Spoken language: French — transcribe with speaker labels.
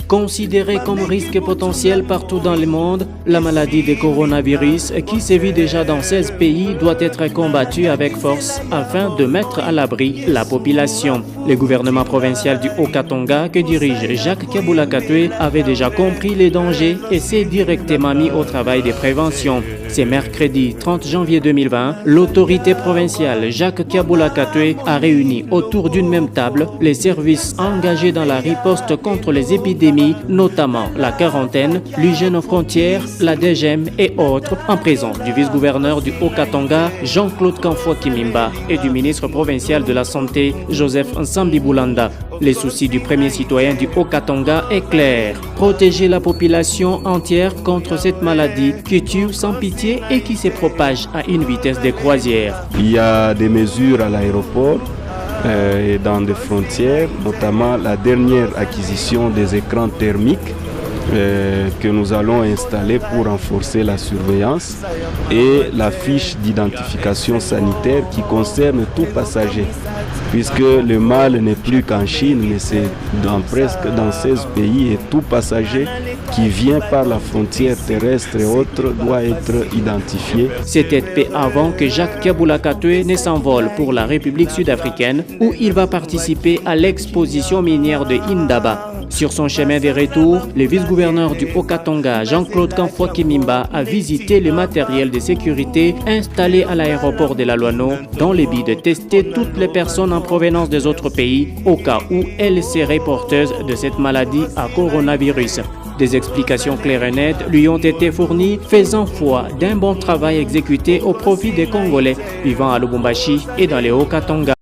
Speaker 1: Considérée comme risque potentiel partout dans le monde, la maladie du coronavirus, qui sévit déjà dans 16 pays, doit être combattue avec force afin de mettre à l'abri la population. Le gouvernement provincial du Haut-Katanga, que dirige Jacques Kabula Katwe, avait déjà compris les dangers et s'est directement mis au travail de prévention. C'est mercredi 30 janvier 2020, l'autorité provinciale Jacques Kabula Katwe a réuni autour d'une même table les services engagés dans la riposte contre les épidémies, notamment la quarantaine, l'hygiène aux frontières, la DGM et autres, en présence du vice-gouverneur du Haut-Katanga, Jean-Claude Kamfwa Kimimba, et du ministre provincial de la Santé, Joseph Nsambi Boulanda. Les soucis du premier citoyen du Haut-Katanga est clair: protéger la population entière contre cette maladie qui tue sans pitié et qui se propage à une vitesse de croisière.
Speaker 2: Il y a des mesures à l'aéroport et dans des frontières, notamment la dernière acquisition des écrans thermiques que nous allons installer pour renforcer la surveillance, et la fiche d'identification sanitaire qui concerne tout passager, puisque le mal n'est plus qu'en Chine, mais c'est presque dans 16 pays, et tout passager qui vient par la frontière terrestre et autres doit être identifié.
Speaker 1: C'était peu avant que Jacques Kabula Katwe ne s'envole pour la République sud-africaine, où il va participer à l'exposition minière de Indaba. Sur son chemin de retour, le vice-gouverneur du Haut-Katanga, Jean-Claude Kamfwa Kimimba, a visité le matériel de sécurité installé à l'aéroport de la Loano dans le but de tester toutes les personnes en provenance des autres pays au cas où elles seraient porteuses de cette maladie à coronavirus. Des explications claires et nettes lui ont été fournies, faisant foi d'un bon travail exécuté au profit des Congolais vivant à Lubumbashi et dans le Haut-Katanga.